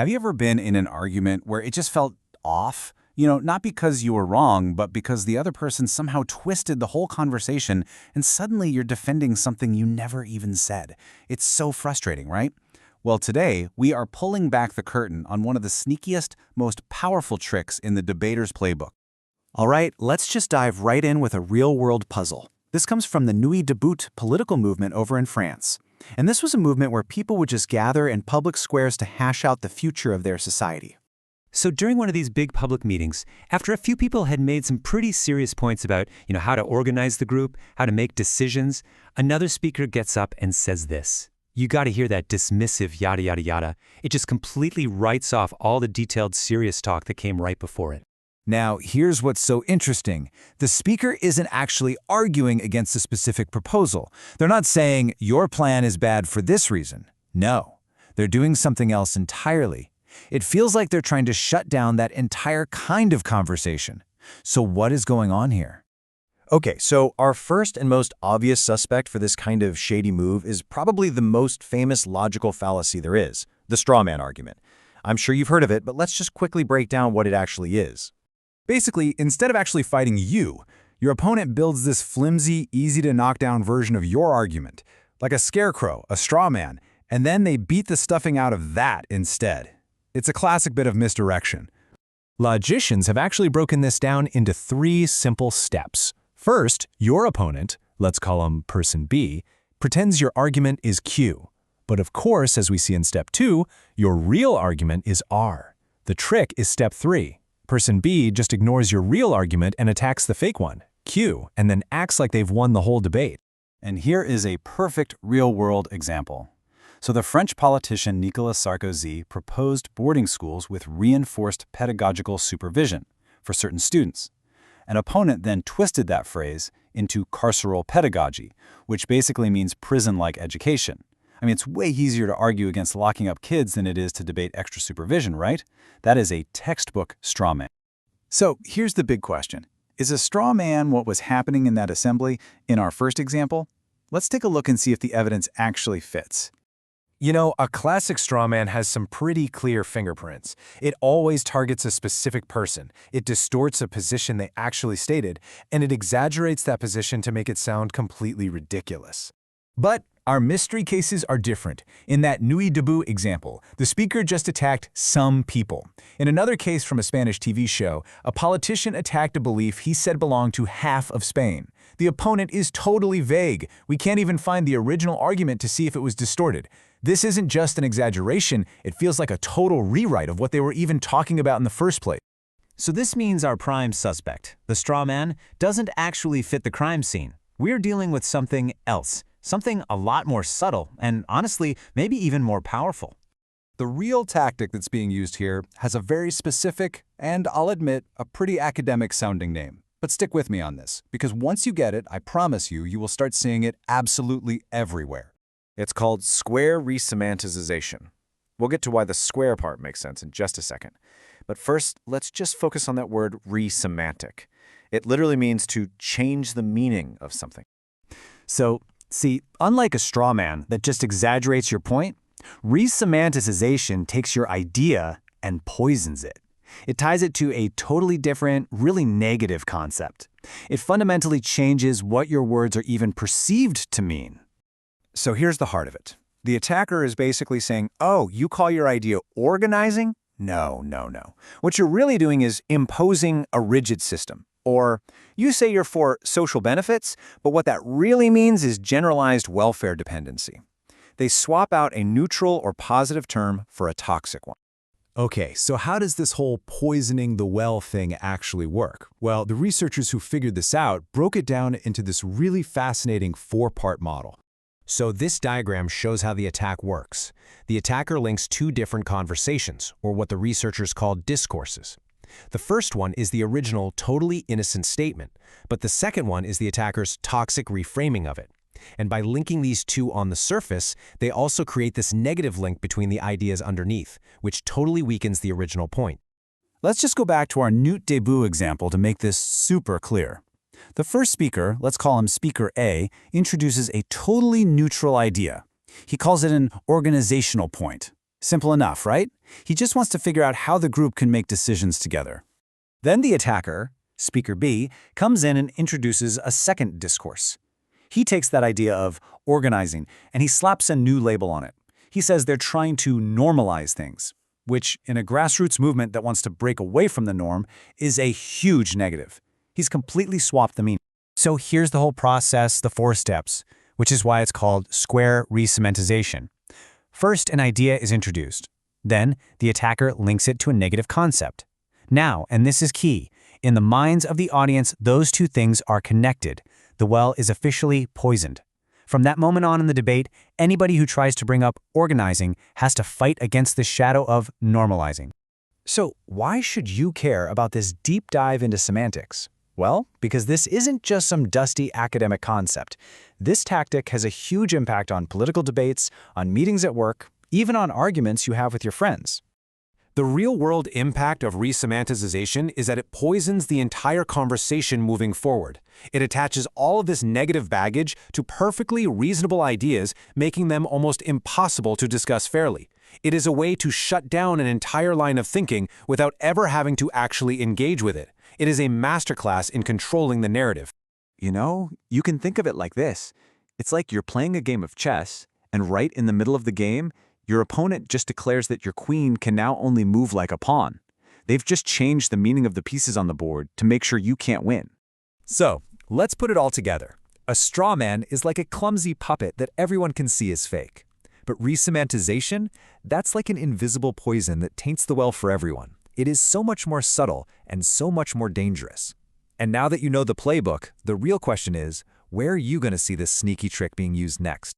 Have you ever been in an argument where it just felt off? Not because you were wrong, but because the other person somehow twisted the whole conversation and suddenly you're defending something you never even said. It's so frustrating, right? Well, today, we are pulling back the curtain on one of the sneakiest, most powerful tricks in the debater's playbook. All right, let's just dive right in with a real-world puzzle. This comes from the Nuit Debout political movement over in France. And this was a movement where people would just gather in public squares to hash out the future of their society. So during one of these big public meetings, after a few people had made some pretty serious points about, how to organize the group, how to make decisions, another speaker gets up and says this. You got to hear that dismissive yada yada yada. It just completely writes off all the detailed serious talk that came right before it. Now, here's what's so interesting. The speaker isn't actually arguing against a specific proposal. They're not saying, your plan is bad for this reason. No, they're doing something else entirely. It feels like they're trying to shut down that entire kind of conversation. So what is going on here? Okay, so our first and most obvious suspect for this kind of shady move is probably the most famous logical fallacy there is, the strawman argument. I'm sure you've heard of it, but let's just quickly break down what it actually is. Basically, instead of actually fighting you, your opponent builds this flimsy, easy-to-knock-down version of your argument, like a scarecrow, a straw man, and then they beat the stuffing out of that instead. It's a classic bit of misdirection. Logicians have actually broken this down into 3 simple steps. First, your opponent, let's call him person B, pretends your argument is Q. But of course, as we see in step 2, your real argument is R. The trick is step 3. Person B just ignores your real argument and attacks the fake one, Q, and then acts like they've won the whole debate. And here is a perfect real-world example. So the French politician Nicolas Sarkozy proposed boarding schools with reinforced pedagogical supervision for certain students. An opponent then twisted that phrase into carceral pedagogy, which basically means prison-like education. It's way easier to argue against locking up kids than it is to debate extra supervision, right? That is a textbook straw man. So here's the big question. Is a straw man what was happening in that assembly in our first example? Let's take a look and see if the evidence actually fits. A classic straw man has some pretty clear fingerprints. It always targets a specific person. It distorts a position they actually stated, and it exaggerates that position to make it sound completely ridiculous. But our mystery cases are different. In that Nuit Debout example, the speaker just attacked some people. In another case from a Spanish TV show, a politician attacked a belief he said belonged to half of Spain. The opponent is totally vague. We can't even find the original argument to see if it was distorted. This isn't just an exaggeration, it feels like a total rewrite of what they were even talking about in the first place. So this means our prime suspect, the straw man, doesn't actually fit the crime scene. We're dealing with something else. Something a lot more subtle and, honestly, maybe even more powerful. The real tactic that's being used here has a very specific, and I'll admit, a pretty academic-sounding name. But stick with me on this, because once you get it, I promise you, you will start seeing it absolutely everywhere. It's called square resemanticization. We'll get to why the square part makes sense in just a second. But first, let's just focus on that word resemantic. It literally means to change the meaning of something. So, see, unlike a straw man that just exaggerates your point, resemanticization takes your idea and poisons it. It ties it to a totally different, really negative concept. It fundamentally changes what your words are even perceived to mean. So here's the heart of it. The attacker is basically saying, oh, you call your idea organizing? No, no, no. What you're really doing is imposing a rigid system. Or, you say you're for social benefits, but what that really means is generalized welfare dependency. They swap out a neutral or positive term for a toxic one. Okay, so how does this whole poisoning the well thing actually work? Well, the researchers who figured this out broke it down into this really fascinating 4-part model. So this diagram shows how the attack works. The attacker links 2 different conversations, or what the researchers called discourses. The first one is the original totally innocent statement, but the second one is the attacker's toxic reframing of it. And by linking these 2 on the surface, they also create this negative link between the ideas underneath, which totally weakens the original point. Let's just go back to our Nuit Debout example to make this super clear. The first speaker, let's call him Speaker A, introduces a totally neutral idea. He calls it an organizational point. Simple enough, right? He just wants to figure out how the group can make decisions together. Then the attacker, speaker B, comes in and introduces a second discourse. He takes that idea of organizing and he slaps a new label on it. He says they're trying to normalize things, which, in a grassroots movement that wants to break away from the norm, is a huge negative. He's completely swapped the meaning. So here's the whole process, the 4 steps, which is why it's called square resemanticization. First, an idea is introduced. Then, the attacker links it to a negative concept. Now, and this is key, in the minds of the audience, those two things are connected. The well is officially poisoned. From that moment on in the debate, anybody who tries to bring up organizing has to fight against the shadow of normalizing. So, why should you care about this deep dive into semantics? Well, because this isn't just some dusty academic concept. This tactic has a huge impact on political debates, on meetings at work, even on arguments you have with your friends. The real-world impact of resemanticization is that it poisons the entire conversation moving forward. It attaches all of this negative baggage to perfectly reasonable ideas, making them almost impossible to discuss fairly. It is a way to shut down an entire line of thinking without ever having to actually engage with it. It is a masterclass in controlling the narrative. You know, you can think of it like this. It's like you're playing a game of chess, and right in the middle of the game, your opponent just declares that your queen can now only move like a pawn. They've just changed the meaning of the pieces on the board to make sure you can't win. So, let's put it all together. A straw man is like a clumsy puppet that everyone can see is fake. But resemantization, that's like an invisible poison that taints the well for everyone. It is so much more subtle and so much more dangerous. And now that you know the playbook, the real question is, where are you going to see this sneaky trick being used next?